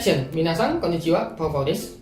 Action! Minasan, konnichiwa, pau desu.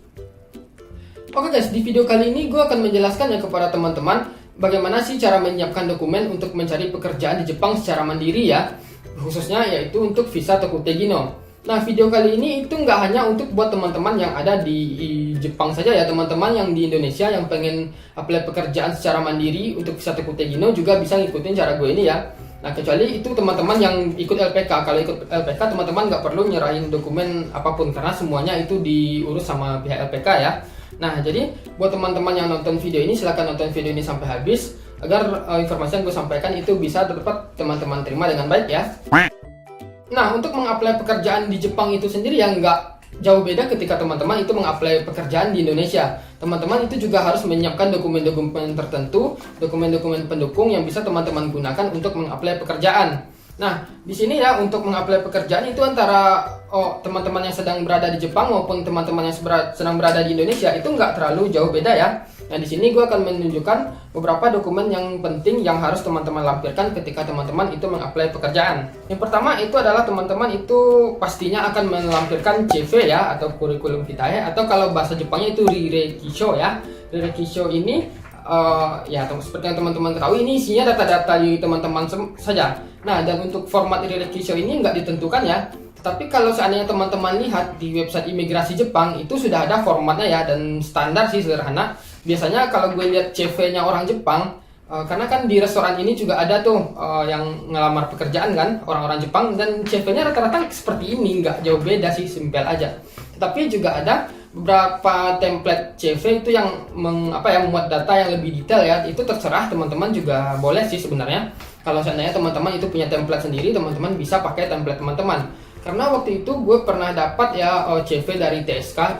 Oke guys, di video kali ini gue akan menjelaskan ya kepada teman-teman bagaimana sih cara menyiapkan dokumen untuk mencari pekerjaan di Jepang secara mandiri ya, khususnya yaitu untuk visa Tokutei Gino. Nah, video kali ini itu nggak hanya untuk buat teman-teman yang ada di Jepang saja ya, teman-teman yang di Indonesia yang pengen apply pekerjaan secara mandiri untuk visa Tokutei Gino juga bisa ngikutin cara gue ini ya. Nah, kecuali itu teman-teman yang ikut LPK. Kalau ikut LPK, teman-teman nggak perlu nyerahin dokumen apapun karena semuanya itu diurus sama pihak LPK ya. Nah, jadi buat teman-teman yang nonton video ini, silahkan nonton video ini sampai habis agar informasi yang gue sampaikan itu bisa dapat teman-teman terima dengan baik ya. Nah, untuk mengapply pekerjaan di Jepang itu sendiri yang nggak jauh beda ketika teman-teman itu mengapply pekerjaan di Indonesia. Teman-teman itu juga harus menyiapkan dokumen-dokumen tertentu, dokumen-dokumen pendukung yang bisa teman-teman gunakan untuk mengapply pekerjaan. Nah, di sini ya untuk mengapply pekerjaan itu antara teman-teman yang sedang berada di Jepang maupun teman-teman yang sedang berada di Indonesia itu nggak terlalu jauh beda ya. Nah, di sini gue akan menunjukkan beberapa dokumen yang penting yang harus teman-teman lampirkan ketika teman-teman itu mengapply pekerjaan. Yang pertama itu adalah teman-teman itu pastinya akan melampirkan CV ya, atau kurikulum vitae, atau kalau bahasa Jepangnya itu rirekisho ya. Rirekisho ini ya seperti yang teman-teman ketahui, ini isinya data-data di teman-teman saja. Nah, dan untuk format rirekisho ini nggak ditentukan ya. Tapi kalau seandainya teman-teman lihat di website imigrasi Jepang itu sudah ada formatnya ya, dan standar sih, sederhana. Biasanya kalau gue lihat CV-nya orang Jepang, karena kan di restoran ini juga ada tuh yang ngelamar pekerjaan kan, orang-orang Jepang, dan CV-nya rata-rata seperti ini, nggak jauh beda sih, simpel aja. Tapi juga ada beberapa template CV itu yang memuat data yang lebih detail ya. Itu terserah teman-teman, juga boleh sih sebenarnya. Kalau seandainya teman-teman itu punya template sendiri, teman-teman bisa pakai template teman-teman. Karena waktu itu gue pernah dapat ya CV dari TSK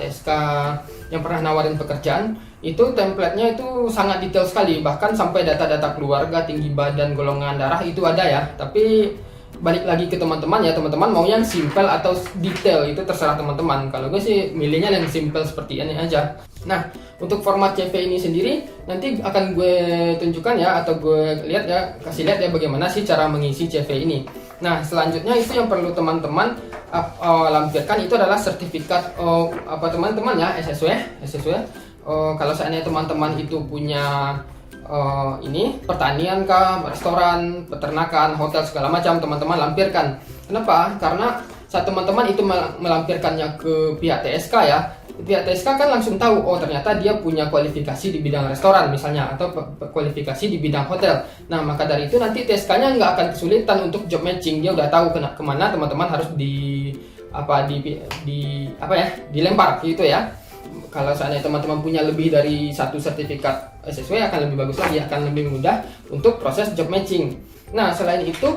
yang pernah nawarin pekerjaan. Itu templatenya itu sangat detail sekali, bahkan sampai data-data keluarga, tinggi badan, golongan darah itu ada ya. Tapi balik lagi ke teman-teman ya, teman-teman mau yang simple atau detail itu terserah teman-teman. Kalau gue sih milihnya yang simple seperti ini aja. Nah, untuk format CV ini sendiri nanti akan gue tunjukkan ya, atau gue lihat ya, kasih lihat ya bagaimana sih cara mengisi CV ini. Nah, selanjutnya itu yang perlu teman-teman lampirkan itu adalah sertifikat teman-teman ya, SSW. Kalau seandainya teman-teman itu punya ini pertanian kah, restoran, peternakan, hotel segala macam, teman-teman lampirkan. Kenapa? Karena saat teman-teman itu melampirkannya ke pihak TSK ya, pihak TSK kan langsung tahu, oh ternyata dia punya kualifikasi di bidang restoran misalnya, atau kualifikasi di bidang hotel. Nah, maka dari itu nanti TSK-nya nggak akan kesulitan untuk job matching. Dia udah tahu kemana teman-teman harus dilempar gitu ya. Kalau seandainya teman-teman punya lebih dari satu sertifikat SSW akan lebih bagus lagi, akan lebih mudah untuk proses job matching. Nah, selain itu,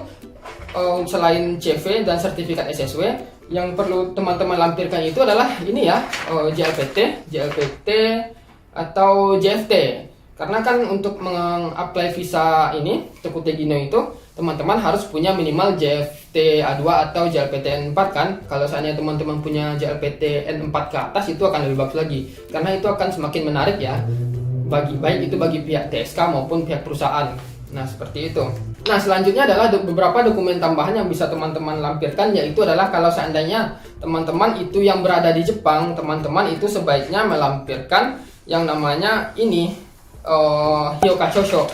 selain CV dan sertifikat SSW, yang perlu teman-teman lampirkan itu adalah ini ya, JLPT atau JFT. Karena kan untuk mengapply visa ini Tokutei Gino itu teman-teman harus punya minimal JFT A2 atau JLPT N4 kan. Kalau seandainya teman-teman punya JLPT N4 ke atas itu akan lebih bagus lagi, karena itu akan semakin menarik ya, baik itu bagi pihak TSK maupun pihak perusahaan. Nah, seperti itu. Nah, selanjutnya adalah beberapa dokumen tambahan yang bisa teman-teman lampirkan, yaitu adalah kalau seandainya teman-teman itu yang berada di Jepang, teman-teman itu sebaiknya melampirkan yang namanya ini Hyokachosho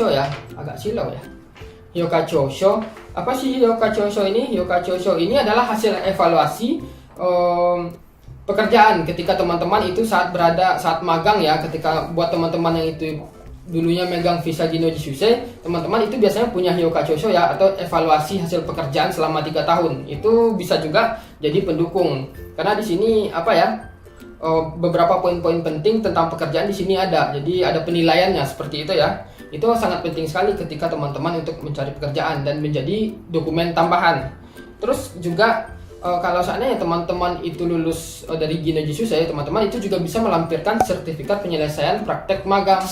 ya, agak silau ya. Hyokachosho, apa sih Hyokachosho ini? Hyokachosho ini adalah hasil evaluasi pekerjaan ketika teman-teman itu saat magang ya. Ketika buat teman-teman yang itu dulunya megang visa Gino Jisuse, teman-teman itu biasanya punya Hyokachosho ya, atau evaluasi hasil pekerjaan selama 3 tahun. Itu bisa juga jadi pendukung. Karena di sini beberapa poin-poin penting tentang pekerjaan di sini ada. Jadi ada penilaiannya seperti itu ya. Itu sangat penting sekali ketika teman-teman untuk mencari pekerjaan dan menjadi dokumen tambahan. Terus juga kalau seandainya teman-teman itu lulus dari Gino Jisuse, teman-teman itu juga bisa melampirkan sertifikat penyelesaian praktek magang.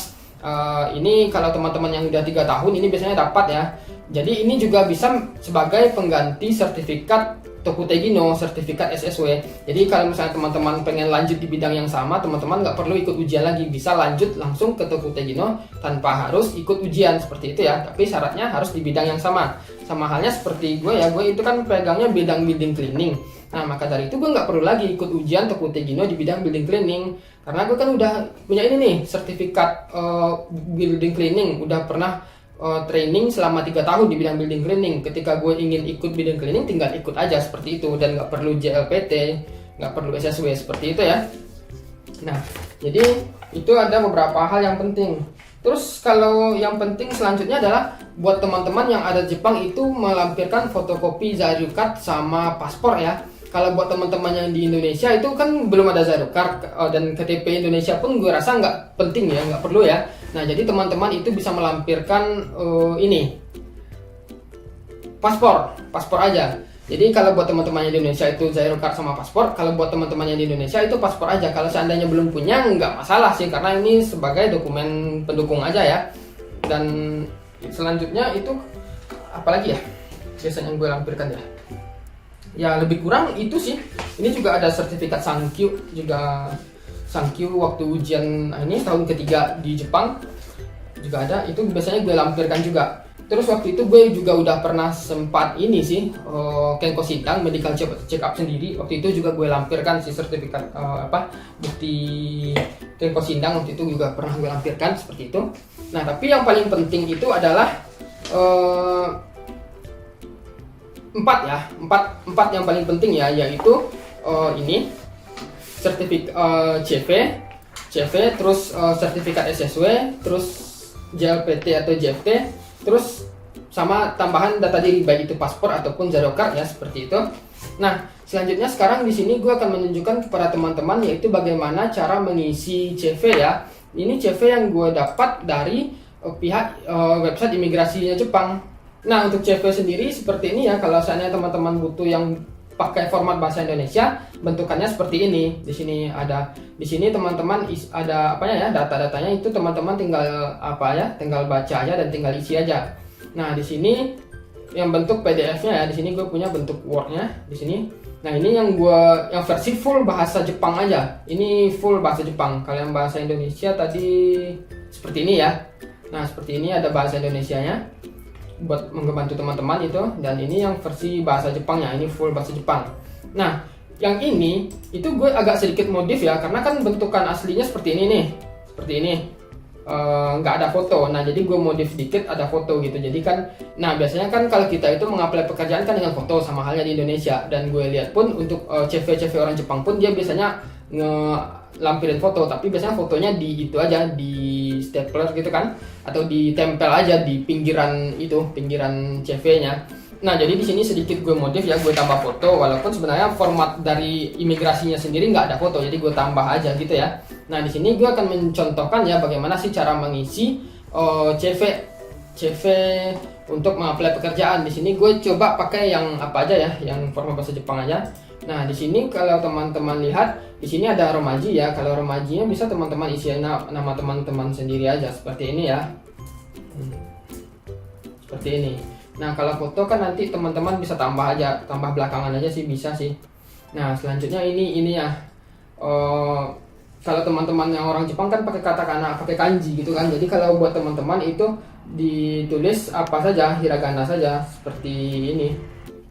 Ini kalau teman-teman yang udah 3 tahun ini biasanya dapat ya. Jadi ini juga bisa sebagai pengganti sertifikat Tokutei Gino, sertifikat SSW. Jadi kalau misalnya teman-teman pengen lanjut di bidang yang sama, teman-teman nggak perlu ikut ujian lagi, bisa lanjut langsung ke Tokutei Gino tanpa harus ikut ujian seperti itu ya. Tapi syaratnya harus di bidang yang sama. sama halnya seperti gue ya, gue itu kan pegangnya bidang building cleaning. Nah maka dari itu gue nggak perlu lagi ikut ujian Tokute Gino di bidang building cleaning, karena gue kan udah punya ini nih sertifikat building cleaning, udah pernah training selama 3 tahun di bidang building cleaning. Ketika gue ingin ikut building cleaning tinggal ikut aja seperti itu, dan nggak perlu JLPT, nggak perlu SSW seperti itu ya. Nah jadi itu ada beberapa hal yang penting. Terus kalau yang penting selanjutnya adalah buat teman-teman yang ada di Jepang itu melampirkan fotokopi Zairyu Card sama paspor ya. Kalau buat teman-teman yang di Indonesia itu kan belum ada Zairyu Card dan KTP Indonesia pun gue rasa nggak penting ya, nggak perlu ya. Nah jadi teman-teman itu bisa melampirkan ini paspor aja. Jadi kalau buat teman-teman yang di Indonesia itu Zairyu Card sama paspor, kalau buat teman-teman yang di Indonesia itu paspor aja. Kalau seandainya belum punya nggak masalah sih, karena ini sebagai dokumen pendukung aja ya. Dan selanjutnya itu apalagi ya biasanya gue lampirkan ya. Ya lebih kurang itu sih. Ini juga ada sertifikat Sankyu juga, Sankyu waktu ujian ini tahun ketiga di Jepang juga ada, itu biasanya gue lampirkan juga. Terus waktu itu gue juga udah pernah sempat ini sih Kenko Shindang medical check up sendiri. Waktu itu juga gue lampirkan si sertifikat bukti Kenko Shindang, waktu itu juga pernah gue lampirkan seperti itu. Nah tapi yang paling penting itu adalah empat yang paling penting ya, yaitu ini sertifikat CV, terus sertifikat SSW, terus JLPT atau JFT, terus sama tambahan data diri baik itu paspor ataupun Zairyu Card ya, seperti itu. Nah selanjutnya sekarang di sini gue akan menunjukkan kepada teman-teman yaitu bagaimana cara mengisi CV ya. Ini CV yang gue dapat dari pihak website imigrasinya Jepang. Nah untuk CV sendiri seperti ini ya. Kalau seandainya teman-teman butuh yang pakai format bahasa Indonesia, bentukannya seperti ini. Di sini ada, di sini teman-teman ada apanya ya, data-datanya itu teman-teman tinggal tinggal baca aja dan tinggal isi aja. Nah di sini yang bentuk PDF-nya ya, di sini gue punya bentuk Word-nya di sini. Nah ini yang versi full bahasa Jepang aja. Ini full bahasa Jepang. Kalau yang bahasa Indonesia tadi seperti ini ya. Nah seperti ini ada bahasa Indonesianya buat membantu teman-teman itu, dan ini yang versi bahasa Jepangnya, ini full bahasa Jepang. Nah yang ini itu gue agak sedikit modif ya, karena kan bentukan aslinya seperti ini nih, seperti ini, nggak ada foto. Nah jadi gue modif sedikit, ada foto gitu. Jadi kan, nah biasanya kan kalau kita itu mengapply pekerjaan kan dengan foto, sama halnya di Indonesia. Dan gue lihat pun untuk CV orang Jepang pun dia biasanya lampirin foto, tapi biasanya fotonya di itu aja, di stapler gitu kan, atau ditempel aja di pinggiran CV-nya. Nah jadi di sini sedikit gue modif ya, gue tambah foto, walaupun sebenarnya format dari imigrasinya sendiri nggak ada foto, jadi gue tambah aja gitu ya. Nah di sini gue akan mencontohkan ya bagaimana sih cara mengisi CV untuk mengapply pekerjaan. Di sini gue coba pakai yang apa aja ya, yang format bahasa Jepang aja. Nah di sini kalau teman-teman lihat, di sini ada romaji ya. Kalau romajinya bisa teman-teman isi nama teman-teman sendiri aja seperti ini ya. Seperti ini. Nah kalau foto kan nanti teman-teman bisa tambah aja, tambah belakangan aja sih, bisa sih. Nah selanjutnya ini ya. Kalau teman-teman yang orang Jepang kan pakai katakana, pakai kanji gitu kan. Jadi kalau buat teman-teman itu ditulis apa saja, hiragana saja seperti ini.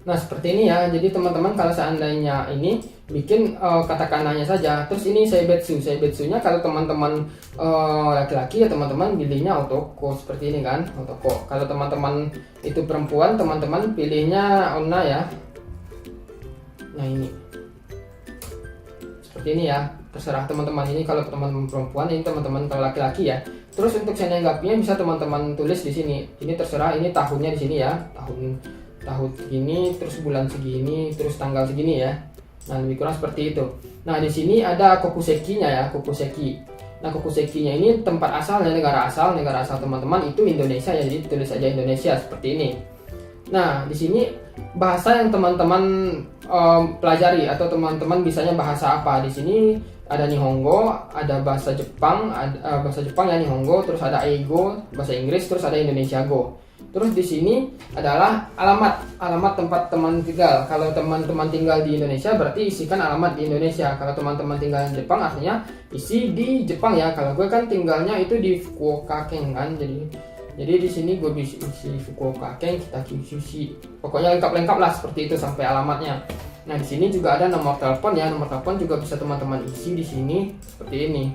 Nah seperti ini ya. Jadi teman-teman kalau seandainya ini bikin katakananya saja. Terus ini seibetsunya kalau teman-teman laki-laki ya teman-teman pilihnya otoko seperti ini kan, otoko. Kalau teman-teman itu perempuan, teman-teman pilihnya onna ya. Nah ini seperti ini ya, terserah teman-teman. Ini kalau teman-teman perempuan, ini teman-teman kalau laki-laki ya. Terus untuk senenggapinya bisa teman-teman tulis di sini. Ini terserah, ini tahunnya di sini ya, tahun segini, terus bulan segini, terus tanggal segini ya. Nah lebih kurang seperti itu. Nah di sini ada kokuseki-nya ya, kokuseki. Nah kokusekinya ini tempat asalnya, negara asal teman-teman itu Indonesia ya, jadi tulis aja Indonesia seperti ini. Nah di sini bahasa yang teman-teman pelajari atau teman-teman bisanya bahasa apa. Di sini ada Nihongo, ada bahasa Jepang, bahasa Jepang ya Nihongo, terus ada Eigo, bahasa Inggris, terus ada Indonesia Go. Terus di sini adalah alamat tempat teman tinggal. Kalau teman-teman tinggal di Indonesia berarti isikan alamat di Indonesia. Kalau teman-teman tinggal di Jepang artinya isi di Jepang ya. Kalau gue kan tinggalnya itu di Fukuoka Ken kan, jadi Jadi di sini gue bisa isi Fukuoka Ken, Kitakyushu, pokoknya lengkap lah seperti itu sampai alamatnya. Nah di sini juga ada nomor telepon ya, nomor telepon juga bisa teman-teman isi di sini seperti ini.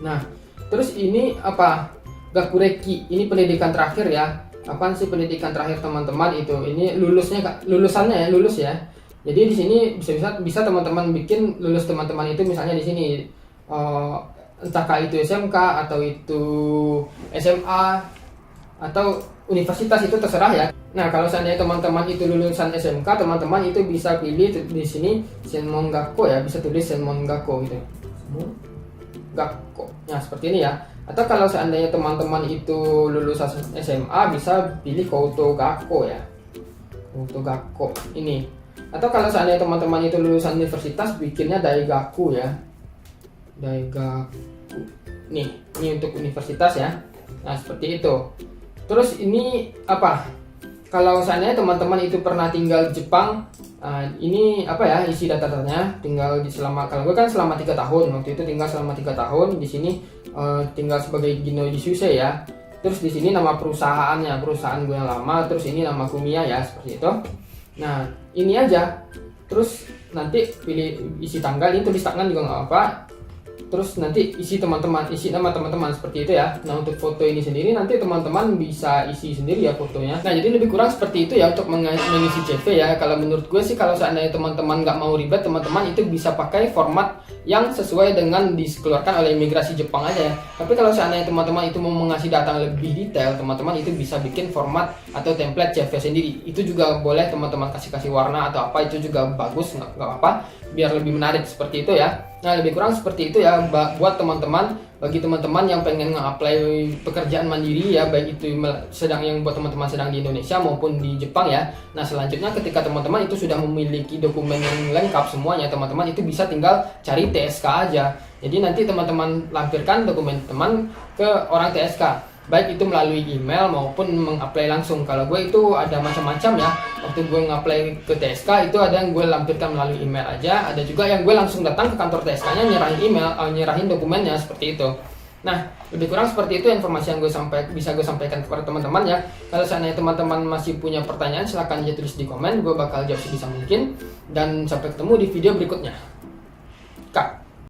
Nah terus ini apa? Gakureki, ini pendidikan terakhir ya. Apaan sih pendidikan terakhir teman-teman itu? Ini lulusannya ya, lulus ya. Jadi di sini bisa teman-teman bikin lulus teman-teman itu misalnya di sini entahkah itu SMK atau itu SMA atau universitas, itu terserah ya. Nah kalau seandainya teman-teman itu lulusan SMK, teman-teman itu bisa pilih di sini Senmon Gakko ya, bisa tulis Senmon Gakko gitu. Gakko. Nah seperti ini ya. Atau kalau seandainya teman-teman itu lulusan SMA, bisa pilih Kouto Gakko ya. Kouto Gakko ini. Atau kalau seandainya teman-teman itu lulusan universitas, bikinnya Daigaku ya. Daigaku. Nih, ini untuk universitas ya. Nah, seperti itu. Terus ini apa? Kalau seandainya teman-teman itu pernah tinggal di Jepang, ini apa ya, isi data-datanya. Tinggal kalau gue kan selama 3 tahun, waktu itu tinggal selama 3 tahun di sini, tinggal sebagai Gino Jisuse ya. Terus di sini nama perusahaan gue yang lama, terus ini nama Kumiya ya, seperti itu. Nah, ini aja. Terus nanti pilih isi tanggal, ini tulis tangan juga nggak apa. Terus nanti isi nama teman-teman seperti itu ya. Nah untuk foto ini sendiri nanti teman-teman bisa isi sendiri ya fotonya. Nah jadi lebih kurang seperti itu ya untuk mengisi CV ya. Kalau menurut gue sih, kalau seandainya teman-teman nggak mau ribet, teman-teman itu bisa pakai format yang sesuai dengan dikeluarkan oleh imigrasi Jepang aja ya. Tapi kalau seandainya teman-teman itu mau mengasih data lebih detail, teman-teman itu bisa bikin format atau template CV sendiri. Itu juga boleh teman-teman kasih warna atau apa, itu juga bagus, nggak apa, biar lebih menarik seperti itu ya. Nah lebih kurang seperti itu ya buat teman-teman. Bagi teman-teman yang pengen nge-apply pekerjaan mandiri ya, baik itu yang buat teman-teman sedang di Indonesia maupun di Jepang ya. Nah selanjutnya ketika teman-teman itu sudah memiliki dokumen yang lengkap semuanya, teman-teman itu bisa tinggal cari TSK aja. Jadi nanti teman-teman lampirkan dokumen teman ke orang TSK, baik itu melalui email maupun mengapply langsung. Kalau gue itu ada macam-macam ya. Waktu gue ngapply ke TSK itu ada yang gue lampirkan melalui email aja, ada juga yang gue langsung datang ke kantor TSK-nya nyerahin dokumennya seperti itu. Nah, lebih kurang seperti itu informasi yang bisa gue sampaikan kepada teman-teman ya. Kalau seandainya teman-teman masih punya pertanyaan, silahkan aja tulis di komen, gue bakal jawab sebisa mungkin. Dan sampai ketemu di video berikutnya.